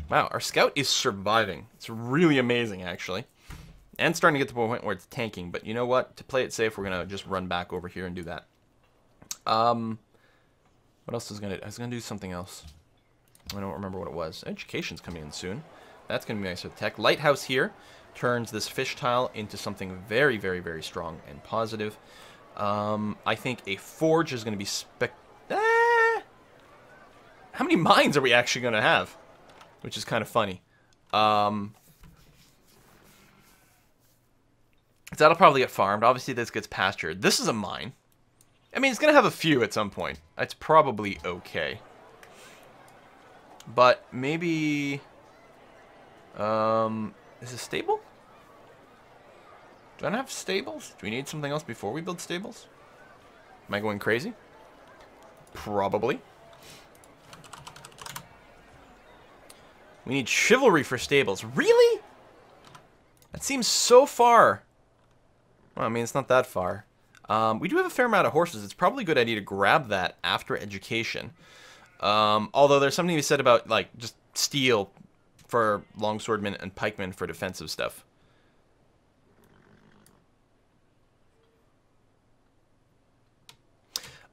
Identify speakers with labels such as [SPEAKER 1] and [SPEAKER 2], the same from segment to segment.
[SPEAKER 1] Wow, our scout is surviving. It's really amazing, actually. And starting to get to the point where it's tanking. But you know what? To play it safe, we're going to just run back over here and do that. What else was I going to do? I was going to do something else. I don't remember what it was. Education's coming in soon. That's going to be nice with tech. Lighthouse here turns this fish tile into something very, very, very strong and positive. I think a forge is going to be how many mines are we actually going to have? Which is kind of funny. That'll probably get farmed. Obviously, this gets pastured. This is a mine. I mean, it's going to have a few at some point. It's probably okay. But maybe... is it stable? Do I not have stables? Do we need something else before we build stables? Am I going crazy? Probably. We need chivalry for stables. Really? That seems so far. Well, I mean, it's not that far. We do have a fair amount of horses. It's probably a good idea to grab that after education. Although there's something to be said about, like, just steel for longswordmen and pikemen for defensive stuff.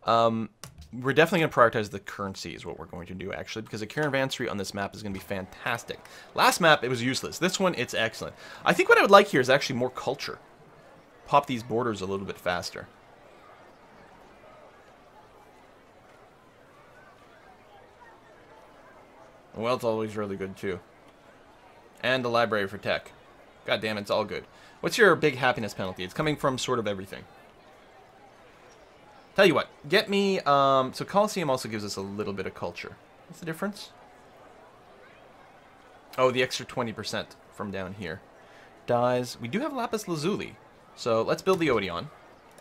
[SPEAKER 1] We're definitely going to prioritize the currency is what we're going to do, actually, because a caravanserai on this map is going to be fantastic. Last map, it was useless. This one, it's excellent. I think what I would like here is actually more culture. Pop these borders a little bit faster. Well, it's always really good, too. And the library for tech. God damn it, it's all good. What's your big happiness penalty? It's coming from sort of everything. Tell you what, get me, so Colosseum also gives us a little bit of culture. What's the difference? Oh, the extra 20% from down here. Dies. We do have Lapis Lazuli, so let's build the Odeon.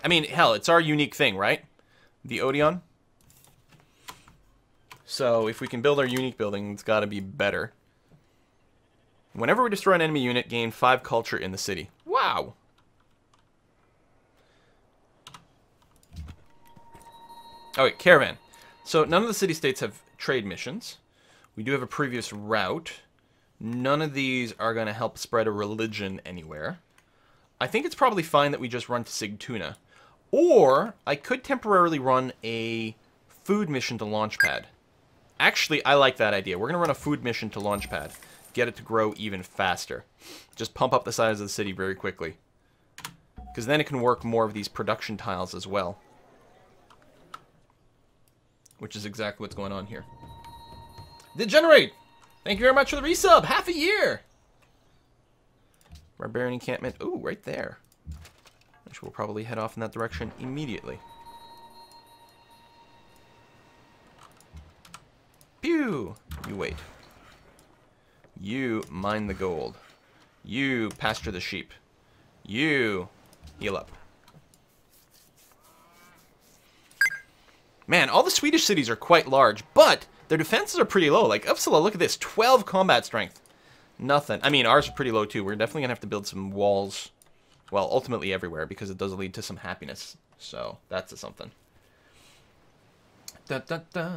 [SPEAKER 1] I mean, hell, it's our unique thing, right? The Odeon. So if we can build our unique building, it's got to be better. Whenever we destroy an enemy unit, gain 5 culture in the city. Wow! Oh, wait, caravan. So none of the city-states have trade missions. We do have a previous route. None of these are going to help spread a religion anywhere. I think it's probably fine that we just run to Sigtuna. Or I could temporarily run a food mission to Launchpad. Actually, I like that idea. We're going to run a food mission to Launchpad. Get it to grow even faster. Just pump up the size of the city very quickly. Because then it can work more of these production tiles as well. Which is exactly what's going on here. Degenerate! Thank you very much for the resub! Half a year! Barbarian encampment. Ooh, right there. Which we'll probably head off in that direction immediately. Pew! You wait. You mine the gold. You pasture the sheep. You heal up. Man, all the Swedish cities are quite large, but their defenses are pretty low. Like, Uppsala, look at this. 12 combat strength. Nothing. I mean, ours are pretty low, too. We're definitely going to have to build some walls. Well, ultimately everywhere, because it does lead to some happiness. So, that's a something. Da, da, da.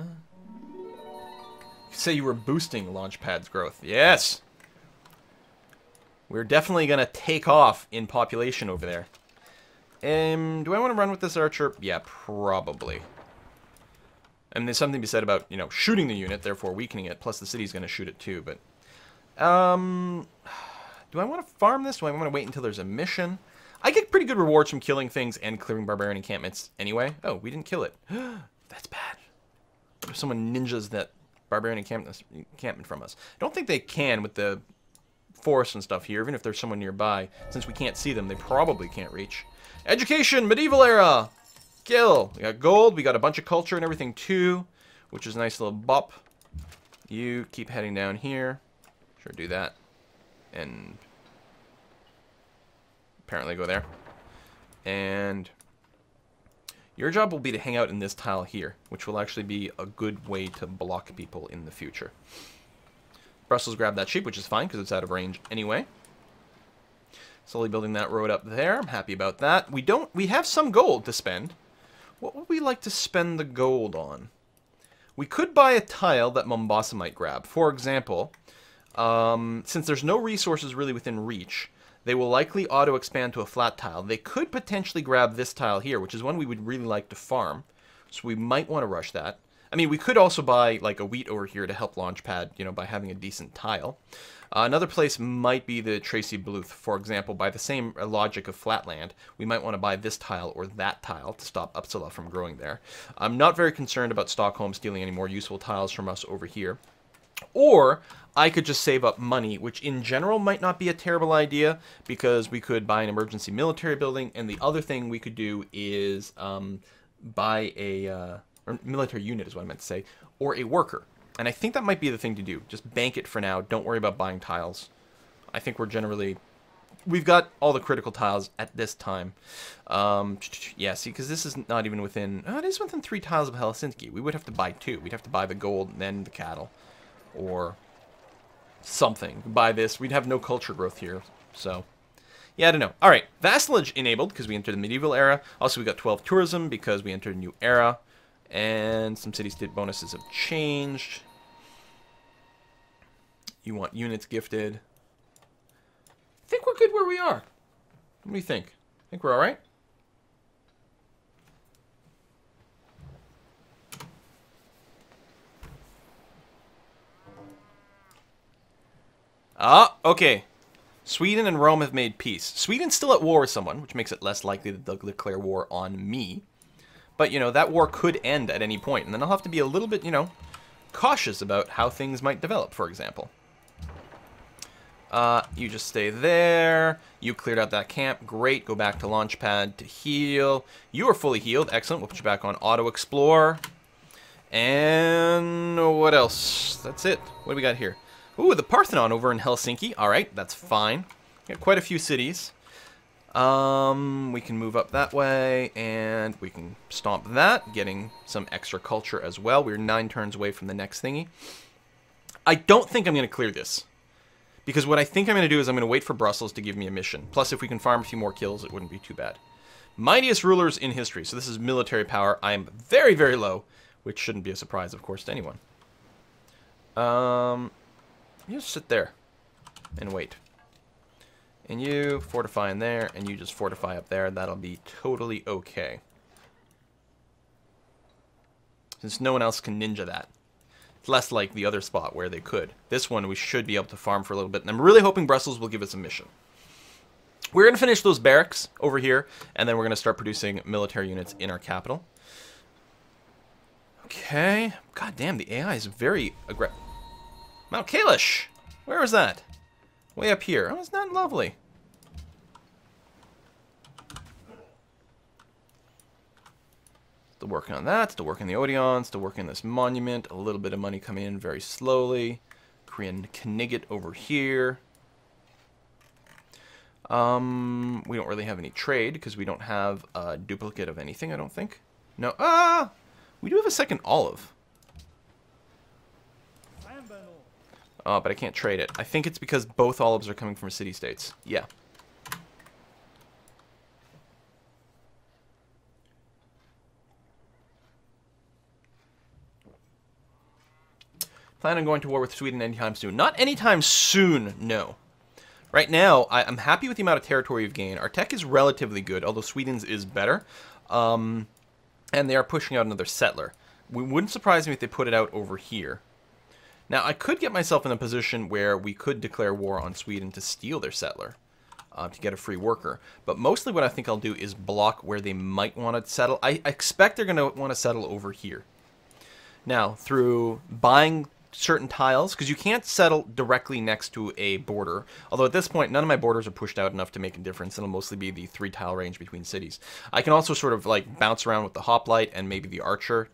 [SPEAKER 1] You say you were boosting Launchpad's growth. Yes! We're definitely going to take off in population over there. Do I want to run with this archer? Yeah, probably. And there's something to be said about, you know, shooting the unit, therefore weakening it. Plus the city's going to shoot it too, but... do I want to farm this? Do I want to wait until there's a mission? I get pretty good rewards from killing things and clearing barbarian encampments anyway. Oh, we didn't kill it. That's bad. What if someone ninjas that barbarian encampment from us? I don't think they can with the forest and stuff here, even if there's someone nearby. Since we can't see them, they probably can't reach. Education, medieval era! Kill. We got gold. We got a bunch of culture and everything too, which is a nice little bop. You keep heading down here. Sure, do that. And apparently go there. And your job will be to hang out in this tile here, which will actually be a good way to block people in the future. Brussels grabbed that sheep, which is fine because it's out of range anyway. Slowly building that road up there. I'm happy about that. We have some gold to spend. What would we like to spend the gold on? We could buy a tile that Mombasa might grab. For example, Since there's no resources really within reach, they will likely auto-expand to a flat tile. They could potentially grab this tile here, which is one we would really like to farm. So we might want to rush that. I mean, we could also buy like a wheat over here to help Launchpad, you know, by having a decent tile. Another place might be the Tracy Bluth, for example. By the same logic of flatland, we might want to buy this tile or that tile to stop Uppsala from growing there. I'm not very concerned about Stockholm stealing any more useful tiles from us over here. Or I could just save up money, which in general might not be a terrible idea, because we could buy an emergency military building, and the other thing we could do is buy a or military unit is what I meant to say, or a worker. And I think that might be the thing to do. Just bank it for now. Don't worry about buying tiles. I think we've got all the critical tiles at this time. Yeah, see, because this is not even within, it is within 3 tiles of Helsinki. We would have to buy 2. We'd have to buy the gold and then the cattle. Or something. Buy this. We'd have no culture growth here. So, yeah, I don't know. All right, vassalage enabled because we entered the medieval era. Also, we got 12 tourism because we entered a new era. And some city-state bonuses have changed. You want units gifted. I think we're good where we are. What do you think? Think we're all right? Ah, okay. Sweden and Rome have made peace. Sweden's still at war with someone, which makes it less likely that they'll declare war on me. But, you know, that war could end at any point, and then I'll have to be a little bit, you know, cautious about how things might develop, for example. You just stay there. You cleared out that camp. Great. Go back to Launchpad to heal. You are fully healed. Excellent. We'll put you back on Auto-Explore. And what else? That's it. What do we got here? Ooh, the Parthenon over in Helsinki. All right, that's fine. Got quite a few cities. We can move up that way, and we can stomp that, getting some extra culture as well. We're 9 turns away from the next thingy. I don't think I'm going to clear this, because what I think I'm going to do is I'm going to wait for Brussels to give me a mission. Plus, if we can farm a few more kills, it wouldn't be too bad. Mightiest rulers in history. So this is military power. I am very, very low, which shouldn't be a surprise, of course, to anyone. You just sit there and wait. And you fortify in there, and you just fortify up there. That'll be totally okay. Since no one else can ninja that. It's less like the other spot where they could. This one we should be able to farm for a little bit. And I'm really hoping Brussels will give us a mission. We're going to finish those barracks over here, and then we're going to start producing military units in our capital. Okay. God damn, the AI is very aggressive. Mount Kalish! Where is that? Way up here. Oh, it's not lovely. Still working on that. Still working the Odeon. Still working this monument. A little bit of money coming in very slowly. Korean Knigget over here. We don't really have any trade because we don't have a duplicate of anything, I don't think. No. We do have a second olive. But I can't trade it. I think it's because both olives are coming from city-states. Yeah. Plan on going to war with Sweden anytime soon. Not anytime soon, no. Right now, I'm happy with the amount of territory we've gained. Our tech is relatively good, although Sweden's is better. And they are pushing out another settler. It wouldn't surprise me if they put it out over here. Now, I could get myself in a position where we could declare war on Sweden to steal their settler, to get a free worker. But mostly what I think I'll do is block where they might want to settle. I expect they're going to want to settle over here. Now, through buying certain tiles, because you can't settle directly next to a border. Although at this point, none of my borders are pushed out enough to make a difference. It'll mostly be the 3-tile range between cities. I can also sort of like bounce around with the hoplite and maybe the archer,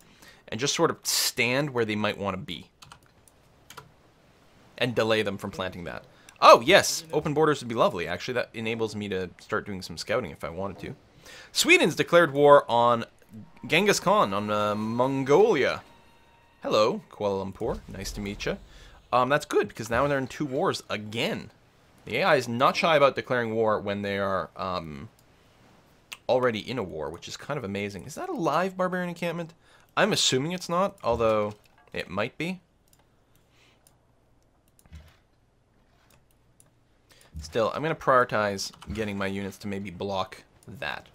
[SPEAKER 1] and just sort of stand where they might want to be. And delay them from planting that. Oh, yes! Open borders would be lovely. Actually, that enables me to start doing some scouting if I wanted to. Sweden's declared war on Genghis Khan, on Mongolia. Hello, Kuala Lumpur. Nice to meet you. That's good, because now they're in 2 wars again. The AI is not shy about declaring war when they are already in a war, which is kind of amazing. Is that a live barbarian encampment? I'm assuming it's not, although it might be. Still, I'm going to prioritize getting my units to maybe block that.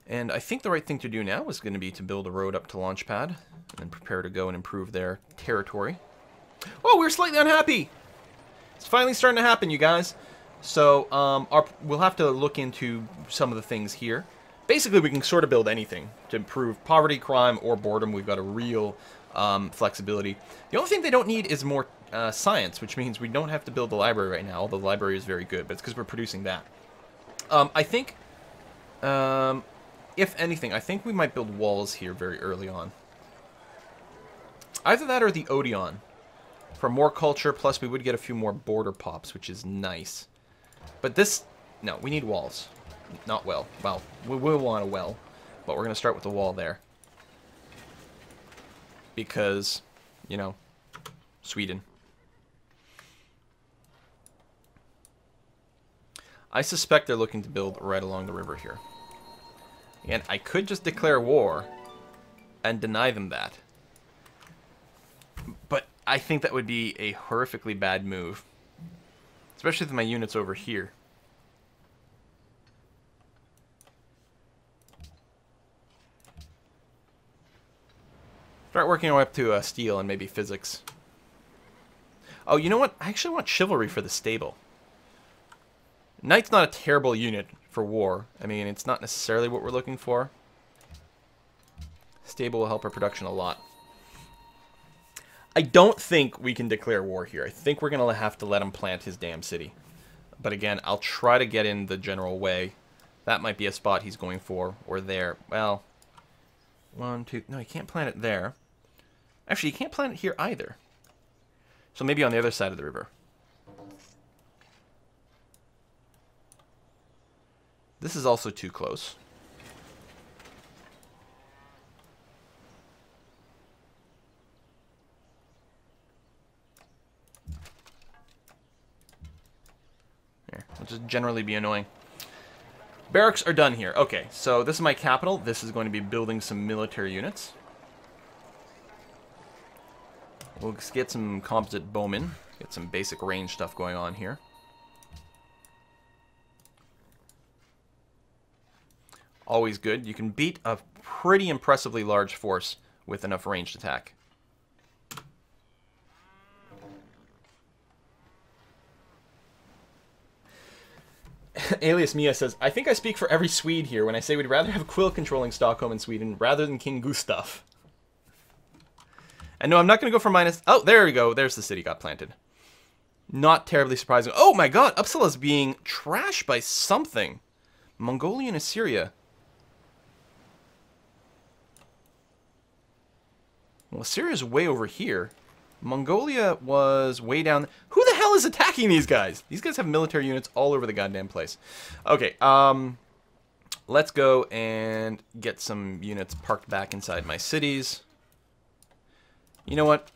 [SPEAKER 1] And I think the right thing to do now is going to be to build a road up to Launchpad and then prepare to go and improve their territory. Oh, we're slightly unhappy! It's finally starting to happen, you guys. So, we'll have to look into some of the things here. Basically, we can sort of build anything to improve poverty, crime, or boredom. We've got a real flexibility. The only thing they don't need is more science, which means we don't have to build the library right now, although the library is very good, but it's because we're producing that. I think, if anything, I think we might build walls here very early on. Either that or the Odeon. For more culture, plus we would get a few more border pops, which is nice. But this... No, we need walls. Not well. Well, we will want a well, but we're going to start with the wall there. Because, you know, Sweden. I suspect they're looking to build right along the river here. And I could just declare war and deny them that. But I think that would be a horrifically bad move. Especially with my units over here. Start working our way up to steel and maybe physics. Oh, you know what? I actually want chivalry for the stable. Knight's not a terrible unit for war. I mean, it's not necessarily what we're looking for. Stable will help our production a lot. I don't think we can declare war here. I think we're going to have to let him plant his damn city. But again, I'll try to get in the general way. That might be a spot he's going for, or there. Well, 1, 2... No, you can't plant it there. Actually, you can't plant it here either. So maybe on the other side of the river. This is also too close. Here, it'll just generally be annoying. Barracks are done here. Okay, so this is my capital. This is going to be building some military units. We'll get some composite bowmen. Get some basic range stuff going on here. Always good. You can beat a pretty impressively large force with enough ranged attack. Alias Mia says, I think I speak for every Swede here when I say we'd rather have Quill controlling Stockholm and Sweden rather than King Gustav. And no, I'm not going to go for minus... Oh, there we go. There's the city got planted. Not terribly surprising. Oh my god, Uppsala's being trashed by something. Mongolia and Assyria. Well, Assyria's way over here. Mongolia was way down... Who the hell is attacking these guys? These guys have military units all over the goddamn place. Okay, let's go and get some units parked back inside my cities. You know what?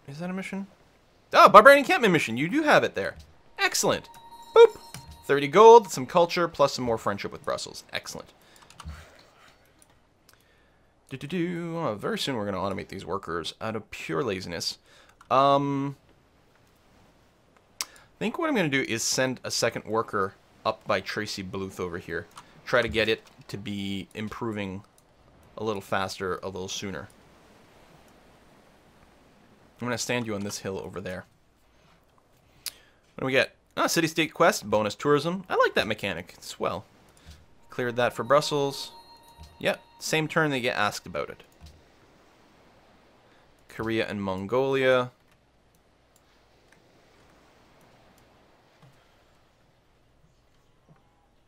[SPEAKER 1] Is that a mission? Oh, Barbarian Encampment mission. You do have it there. Excellent. Boop. 30 gold, some culture, plus some more friendship with Brussels. Excellent. Oh, very soon we're going to automate these workers out of pure laziness. I think what I'm going to do is send a second worker up by Tracy Bluth over here. Try to get it to be improving a little faster, a little sooner. I'm going to stand you on this hill over there. What do we get? Ah, city-state quest, bonus tourism. I like that mechanic. It's swell. Cleared that for Brussels. Yep, same turn they get asked about it. Korea and Mongolia.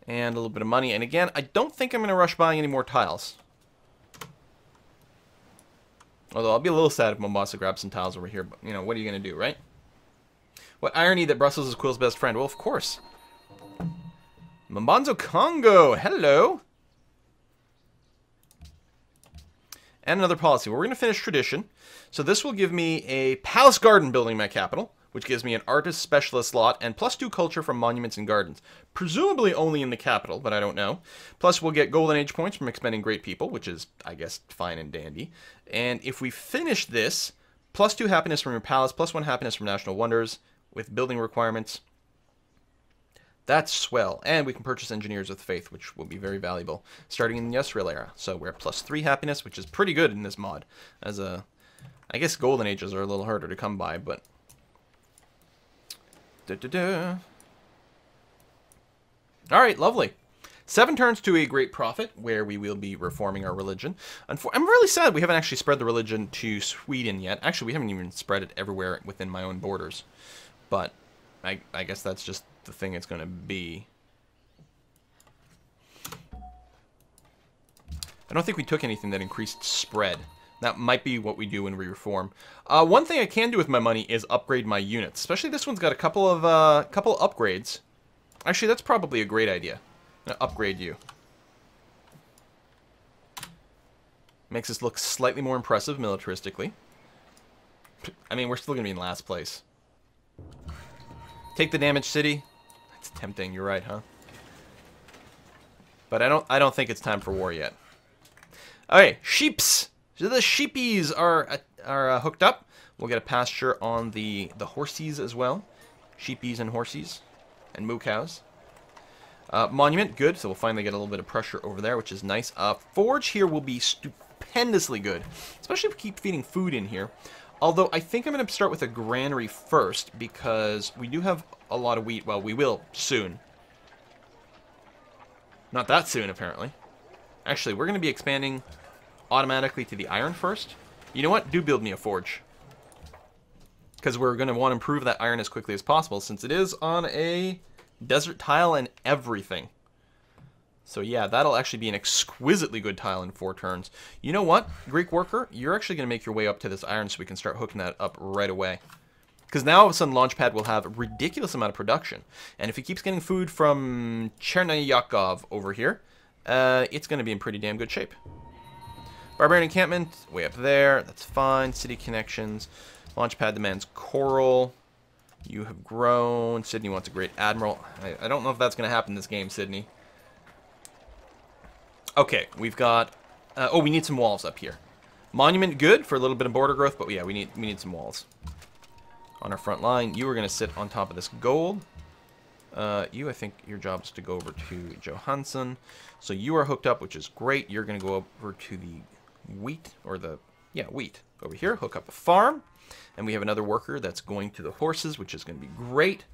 [SPEAKER 1] And a little bit of money. And again, I don't think I'm going to rush buying any more tiles. Although I'll be a little sad if Mombasa grabs some tiles over here. But, you know, what are you going to do, right? What irony that Brussels is Quill's best friend. Well, of course. Mambanzo Congo. Hello. And another policy. Well, we're going to finish tradition. So this will give me a palace garden building my capital, which gives me an artist specialist slot and +2 culture from monuments and gardens. Presumably only in the capital, but I don't know. Plus we'll get golden age points from expending great people, which is, I guess, fine and dandy. And if we finish this, +2 happiness from your palace, +1 happiness from national wonders with building requirements. That's swell. And we can purchase engineers with faith, which will be very valuable starting in the Yusrael era. So we're at +3 happiness, which is pretty good in this mod. I guess golden ages are a little harder to come by, but all right, lovely. 7 turns to a great prophet, where we will be reforming our religion. I'm really sad we haven't actually spread the religion to Sweden yet. Actually, we haven't even spread it everywhere within my own borders. But I guess that's just the thing it's going to be. I don't think we took anything that increased spread. That might be what we do when we reform. One thing I can do with my money is upgrade my units. Especially this one's got a couple of upgrades. Actually, that's probably a great idea. I'm gonna upgrade you. Makes us look slightly more impressive militaristically. I mean, we're still gonna be in last place. Take the damaged city. That's tempting. You're right, huh? But I don't think it's time for war yet. Okay, sheeps. So the sheepies are hooked up. We'll get a pasture on the horsies as well. Sheepies and horsies. And moo cows. Monument, good. So we'll finally get a little bit of pressure over there, which is nice. Forge here will be stupendously good. Especially if we keep feeding food in here. Although I think I'm going to start with a granary first, because we do have a lot of wheat. Well, we will soon. Not that soon, apparently. Actually, we're going to be expanding automatically to the iron first. You know what? Do build me a forge. Because we're going to want to improve that iron as quickly as possible, since it is on a desert tile and everything. So yeah, that'll actually be an exquisitely good tile in 4 turns. You know what, Greek worker? You're actually going to make your way up to this iron so we can start hooking that up right away. Because now all of a sudden Launchpad will have a ridiculous amount of production. And if he keeps getting food from Chernyakhov over here, it's going to be in pretty damn good shape. Barbarian encampment, way up there. That's fine. City connections. Launchpad demands coral. You have grown. Sydney wants a great admiral. I don't know if that's going to happen this game, Sydney. Okay, we've got... oh, we need some walls up here. Monument, good for a little bit of border growth, but yeah, we need some walls. On our front line, you are going to sit on top of this gold. I think your job is to go over to Johansson. So you are hooked up, which is great. You're going to go over to the wheat, or the... yeah, wheat. Over here, hook up a farm. And we have another worker that's going to the horses, which is going to be great.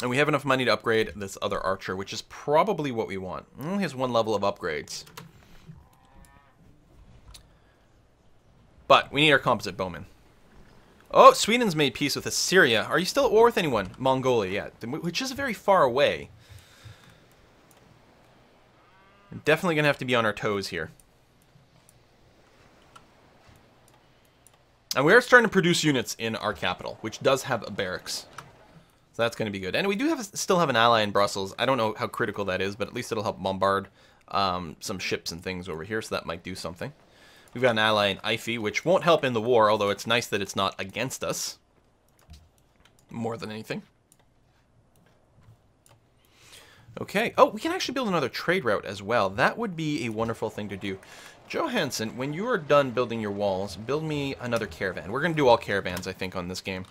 [SPEAKER 1] And we have enough money to upgrade this other archer, which is probably what we want. It only has 1 level of upgrades. But we need our composite bowman. Oh, Sweden's made peace with Assyria. Are you still at war with anyone? Mongolia, yeah. Which is very far away. We're definitely going to have to be on our toes here. And we are starting to produce units in our capital, which does have a barracks. So that's going to be good. And we do still have an ally in Brussels. I don't know how critical that is, but at least it'll help bombard some ships and things over here, so that might do something. We've got an ally in Ife, which won't help in the war, although it's nice that it's not against us. More than anything. Okay. Oh, we can actually build another trade route as well. That would be a wonderful thing to do. Johansson, when you are done building your walls, build me another caravan. We're going to do all caravans, I think, on this game.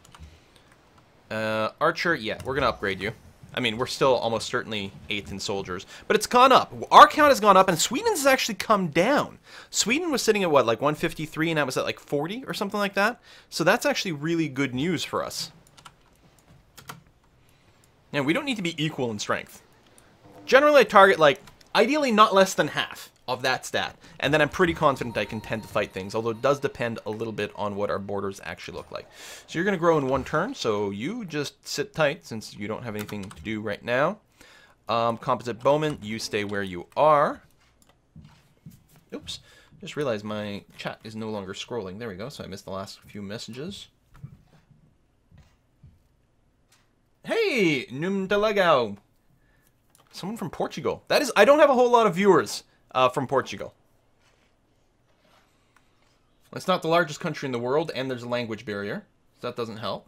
[SPEAKER 1] Archer, yeah, we're going to upgrade you. I mean, we're still almost certainly 8th in soldiers, but it's gone up. Our count has gone up, and Sweden's has actually come down. Sweden was sitting at, what, like 153, and that was at like 40 or something like that? So that's actually really good news for us. Now, we don't need to be equal in strength. Generally, I target, like, ideally not less than half of that stat. And then I'm pretty confident I can tend to fight things, although it does depend a little bit on what our borders actually look like. So you're going to grow in 1 turn, so you just sit tight since you don't have anything to do right now. Composite bowman, you stay where you are. Oops, just realized my chat is no longer scrolling. There we go, so I missed the last few messages. Hey, Numdalagao. Someone from Portugal. That is, I don't have a whole lot of viewers from Portugal. It's not the largest country in the world, and there's a language barrier, so that doesn't help.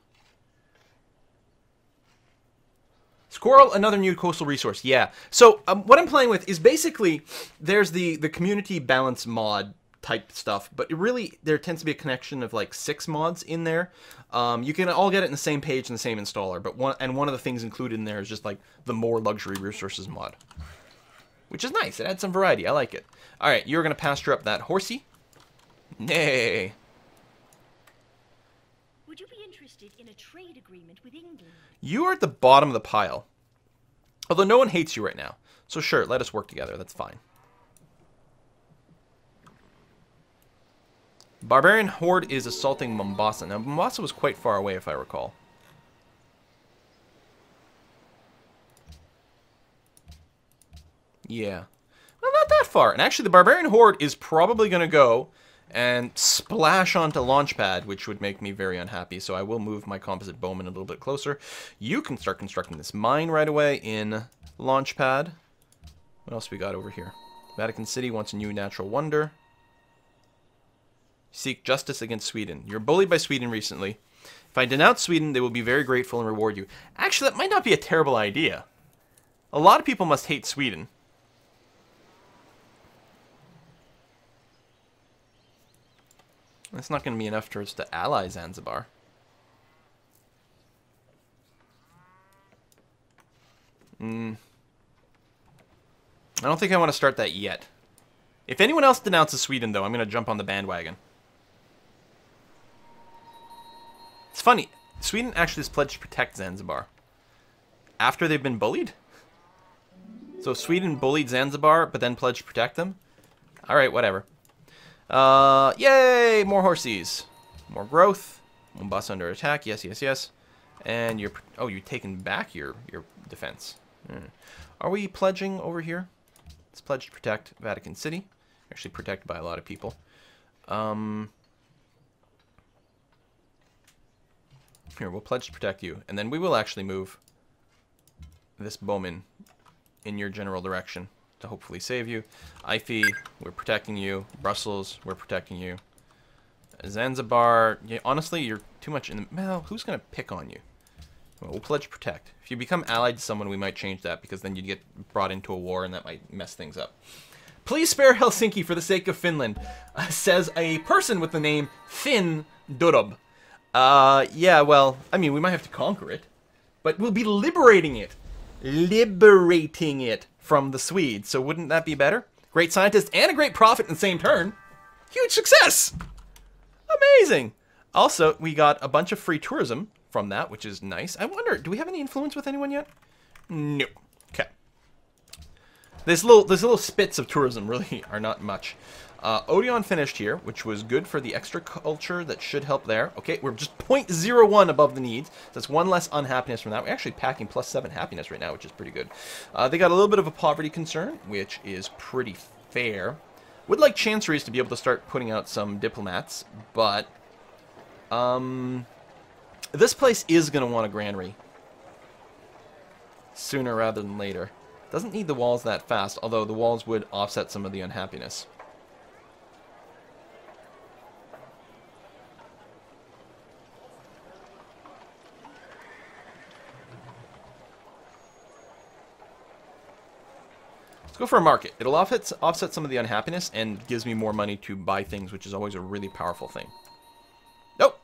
[SPEAKER 1] Squirrel, another new coastal resource. Yeah. So what I'm playing with is basically there's the community balance mod type stuff, but there tends to be a connection of like 6 mods in there. You can all get it in the same page in the same installer, but one of the things included in there is just like the more luxury resources mod, which is nice. It adds some variety. I like it. All right, you're gonna pasture up that horsey. Nay.
[SPEAKER 2] Would you be interested in a trade agreement with England?
[SPEAKER 1] You are at the bottom of the pile. Although no one hates you right now. So sure, let us work together. That's fine. Barbarian Horde is assaulting Mombasa. Now, Mombasa was quite far away, if I recall. Yeah. Well, not that far. And actually, the Barbarian Horde is probably going to go and splash onto Launchpad, which would make me very unhappy. So I will move my composite bowman a little bit closer. You can start constructing this mine right away in Launchpad. What else we got over here? Vatican City wants a new natural wonder. Seek justice against Sweden. You're bullied by Sweden recently. If I denounce Sweden, they will be very grateful and reward you. Actually, that might not be a terrible idea. A lot of people must hate Sweden. That's not going to be enough for us to ally Zanzibar. I don't think I want to start that yet. If anyone else denounces Sweden, though, I'm going to jump on the bandwagon. It's funny. Sweden actually has pledged to protect Zanzibar. After they've been bullied? So Sweden bullied Zanzibar, but then pledged to protect them? Alright, whatever. Yay! More horsies. More growth. Mombasa under attack. Yes, yes, yes. And you're... Oh, you've taken back your defense. Are we pledging over here? It's pledged to protect Vatican City. Actually protected by a lot of people. Here, we'll pledge to protect you. And then we will actually move this bowman in your general direction to hopefully save you. Ife, we're protecting you. Brussels, we're protecting you. Zanzibar, yeah, honestly, you're too much in the... Well, who's going to pick on you? Well, we'll pledge to protect. If you become allied to someone, we might change that, because then you'd get brought into a war, and that might mess things up. Please spare Helsinki for the sake of Finland, says a person with the name Finn Durub. Yeah, well, I mean, we might have to conquer it, but we'll be liberating it. Liberating it from the Swedes, so wouldn't that be better? Great scientist and a great prophet in the same turn. Huge success! Amazing! Also, we got a bunch of free tourism from that, which is nice. I wonder, do we have any influence with anyone yet? No. Okay. There's little spits of tourism really are not much. Odeon finished here, which was good for the extra culture. That should help there. Okay, we're just 0.01 above the needs. That's one less unhappiness from that. We're actually packing +7 happiness right now, which is pretty good. They got a little bit of a poverty concern, which is pretty fair. Would like chanceries to be able to start putting out some diplomats, but this place is going to want a granary sooner rather than later. Doesn't need the walls that fast, although the walls would offset some of the unhappiness. Go for a market. It'll offset some of the unhappiness and gives me more money to buy things, which is always a really powerful thing. Nope.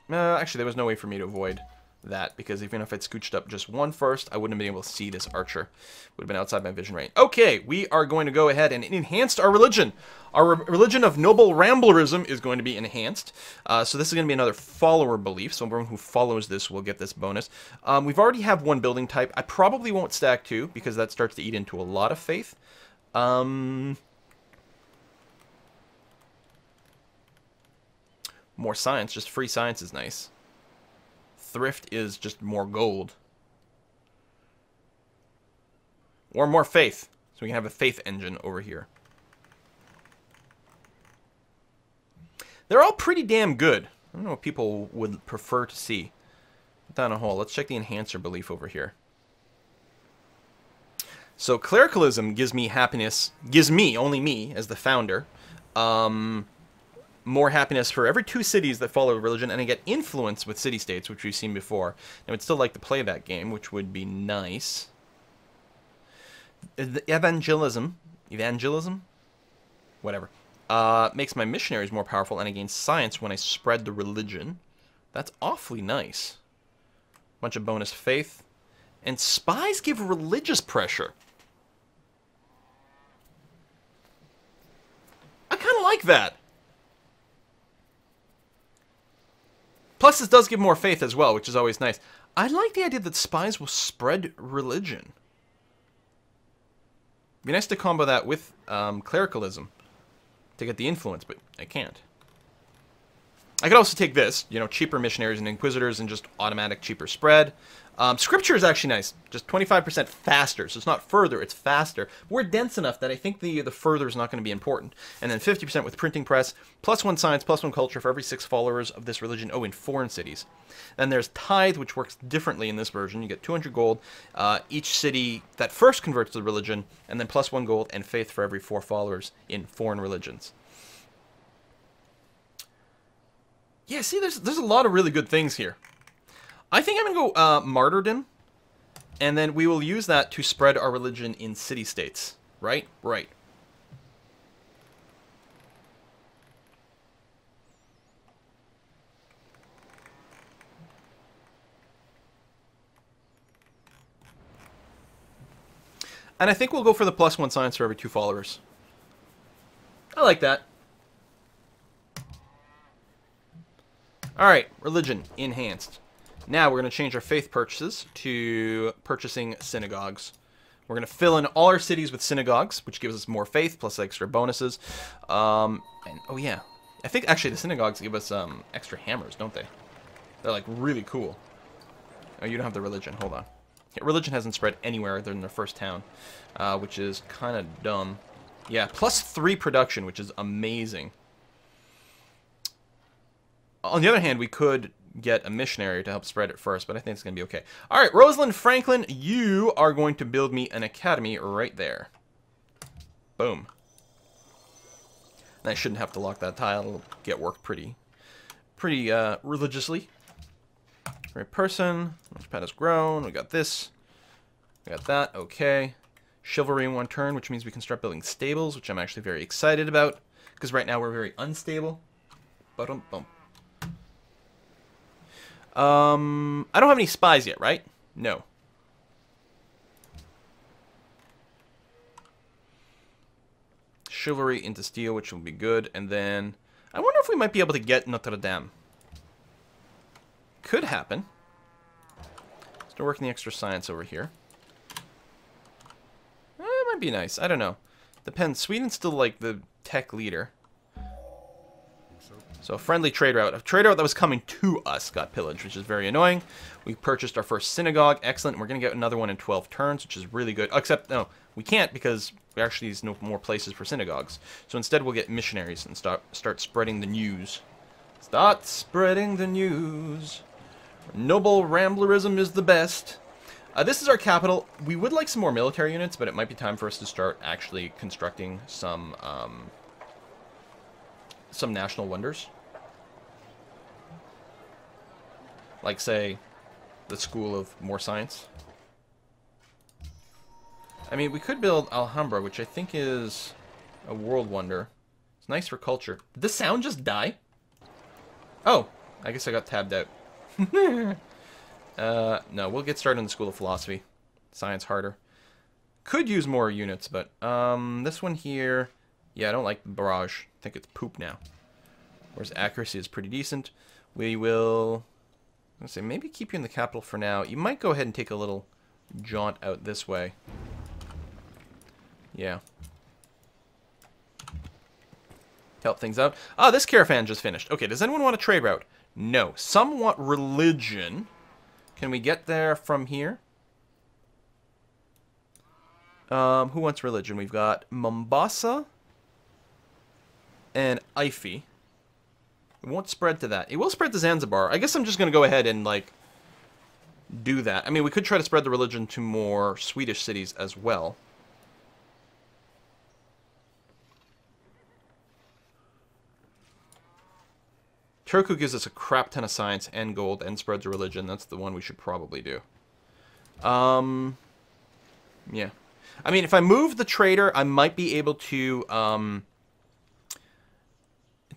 [SPEAKER 1] Actually, there was no way for me to avoid that, because even if I'd scooched up just one first, I wouldn't have been able to see this archer. Would have been outside my vision range. Okay, we are going to go ahead and enhance our religion. Our religion of noble ramblerism is going to be enhanced. So this is going to be another follower belief. So everyone who follows this will get this bonus. We've already have one building type. I probably won't stack two, because that starts to eat into a lot of faith. More science. Just free science is nice. Thrift is just more gold. Or more faith. So we can have a faith engine over here. They're all pretty damn good. I don't know what people would prefer to see. Put down a hole. Let's check the enhancer belief over here. So clericalism gives me happiness. Gives me, only me, as the founder. more happiness for every 2 cities that follow religion, and I get influence with city-states, which we've seen before. And I would still like to play that game, which would be nice. The evangelism, whatever, makes my missionaries more powerful, and I gain science when I spread the religion. That's awfully nice. Bunch of bonus faith. And spies give religious pressure. I kind of like that. Plus, this does give more faith as well, which is always nice. I like the idea that spies will spread religion. Be nice to combo that with clericalism to get the influence, but I can't. I could also take this, you know, cheaper missionaries and inquisitors and just automatic cheaper spread. Scripture is actually nice, just 25% faster, so it's not further, it's faster. We're dense enough that I think the further is not going to be important. And then 50% with printing press, +1 science, +1 culture for every 6 followers of this religion, in foreign cities. Then there's tithe, which works differently in this version. You get 200 gold, each city that first converts to the religion, and then +1 gold and faith for every 4 followers in foreign religions. Yeah, see, there's a lot of really good things here. I think I'm going to go martyrdom, and then we will use that to spread our religion in city-states. Right? Right. And I think we'll go for the +1 science for every 2 followers. I like that. Alright, religion enhanced. Now we're going to change our faith purchases to purchasing synagogues. We're going to fill in all our cities with synagogues, which gives us more faith plus extra bonuses. And oh yeah, I think actually the synagogues give us extra hammers, don't they? They're like really cool. Oh, you don't have the religion. Hold on. Yeah, religion hasn't spread anywhere other than their first town, which is kind of dumb. Yeah, +3 production, which is amazing. On the other hand, we could get a missionary to help spread it first, but I think it's going to be okay. All right, Rosalind Franklin, you are going to build me an academy right there. Boom. And I shouldn't have to lock that tile. It'll get worked pretty religiously. Right person. Launchpad has grown. We got this. We got that. Okay. Chivalry in 1 turn, which means we can start building stables, which I'm actually very excited about, because right now we're very unstable. Ba-dum-bum. I don't have any spies yet, right? No. Chivalry into steel, which will be good. And then, I wonder if we might be able to get Notre Dame. Could happen. Still working the extra science over here. It might be nice. I don't know. Depends. Sweden's still like the tech leader. So a friendly trade route. A trade route that was coming to us got pillaged, which is very annoying. We purchased our first synagogue. Excellent. We're going to get another one in 12 turns, which is really good. Except, no, we can't because we actually there's no more places for synagogues. So instead we'll get missionaries and start spreading the news. Start spreading the news. Noble Ramblerism is the best. This is our capital. We would like some more military units, but it might be time for us to start actually constructing some national wonders. Like, say, the School of More Science. I mean, we could build Alhambra, which I think is a world wonder. It's nice for culture. Did the sound just die? Oh, I guess I got tabbed out. No, we'll get started in the School of Philosophy. Science harder. Could use more units, but this one here, yeah, I don't like the barrage. I think it's poop now. Whereas accuracy is pretty decent. We will, let's say, maybe keep you in the capital for now. You might go ahead and take a little jaunt out this way. Yeah. Help things out. Ah, this caravan just finished. Okay, does anyone want a trade route? No. Some want religion. Can we get there from here? Who wants religion? We've got Mombasa and Ife. It won't spread to that. It will spread to Zanzibar. I guess I'm just going to go ahead and, like, do that. I mean, we could try to spread the religion to more Swedish cities as well. Turku gives us a crap ton of science and gold and spreads a religion. That's the one we should probably do. Yeah. I mean, if I move the trader, I might be able to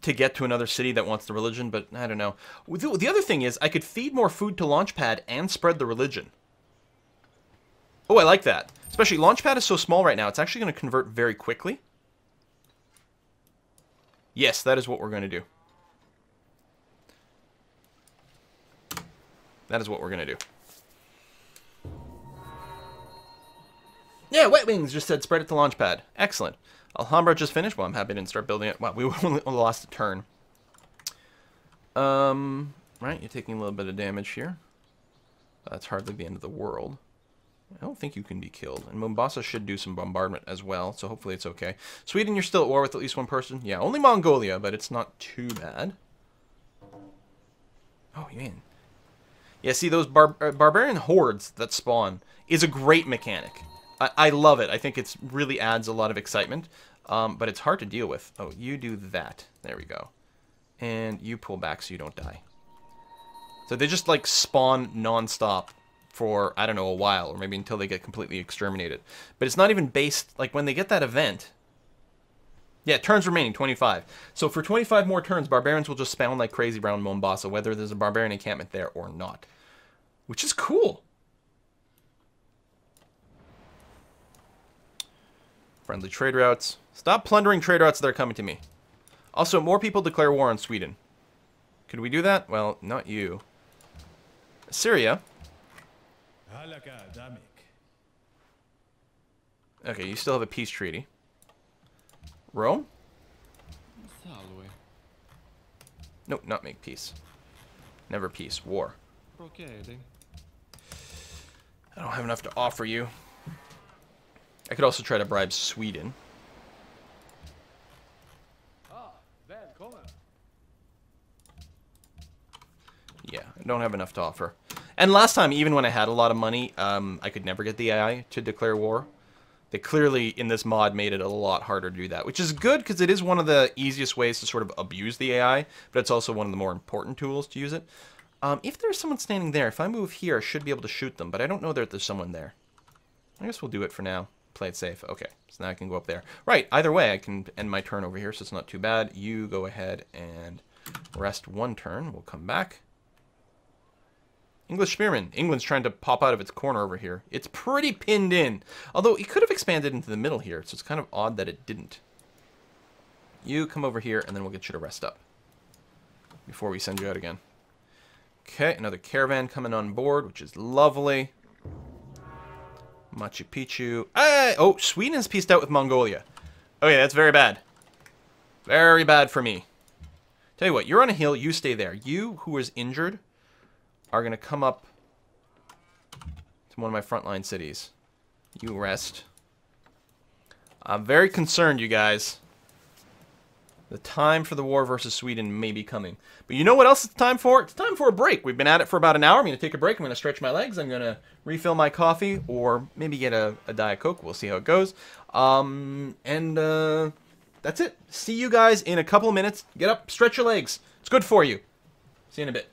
[SPEAKER 1] get to another city that wants the religion, but I don't know. The other thing is, I could feed more food to Launchpad and spread the religion. Oh, I like that. Especially, Launchpad is so small right now, it's actually going to convert very quickly. Yes, that is what we're going to do. That is what we're going to do. Yeah, Wet Wings just said spread it to Launchpad. Excellent. Alhambra just finished. Well, I'm happy I didn't start building it. Wow, we only lost a turn. Right, you're taking a little bit of damage here. That's hardly the end of the world. I don't think you can be killed. And Mombasa should do some bombardment as well, so hopefully it's okay. Sweden, you're still at war with at least one person? Yeah, only Mongolia, but it's not too bad. Oh, man. Yeah, see, those barbarian hordes that spawn is a great mechanic. I love it. I think it really adds a lot of excitement, but it's hard to deal with. Oh, you do that. There we go. And you pull back so you don't die. So they just, like, spawn non-stop for, I don't know, a while, or maybe until they get completely exterminated. But it's not even based, like, when they get that event... Yeah, turns remaining, 25. So for 25 more turns, barbarians will just spawn like crazy around Mombasa, whether there's a barbarian encampment there or not. Which is cool. Friendly trade routes. Stop plundering trade routes that are coming to me. Also, more people declare war on Sweden. Could we do that? Well, not you. Syria. Okay, you still have a peace treaty. Rome? Nope, not make peace. Never peace. War. I don't have enough to offer you. I could also try to bribe Sweden. Yeah, I don't have enough to offer. And last time, even when I had a lot of money, I could never get the AI to declare war. They clearly, in this mod, made it a lot harder to do that, which is good because it is one of the easiest ways to sort of abuse the AI, but it's also one of the more important tools to use it. If there's someone standing there, if I move here, I should be able to shoot them, but I don't know that there's someone there. I guess we'll do it for now. Play it safe. Okay, so now I can go up there. Right, either way, I can end my turn over here, so it's not too bad. You go ahead and rest one turn. We'll come back. English Spearman. England's trying to pop out of its corner over here. It's pretty pinned in. Although, it could have expanded into the middle here, so it's kind of odd that it didn't. You come over here, and then we'll get you to rest up. Before we send you out again. Okay, another caravan coming on board, which is lovely. Machu Picchu. Oh, Sweden has peaced out with Mongolia. Okay, that's very bad. Very bad for me. Tell you what, you're on a hill, you stay there. You, who is injured, are going to come up to one of my frontline cities. You rest. I'm very concerned, you guys. The time for the war versus Sweden may be coming. But you know what else it's time for? It's time for a break. We've been at it for about an hour. I'm going to take a break. I'm going to stretch my legs. I'm going to refill my coffee or maybe get a Diet Coke. We'll see how it goes. That's it. See you guys in a couple of minutes. Get up, stretch your legs. It's good for you. See you in a bit.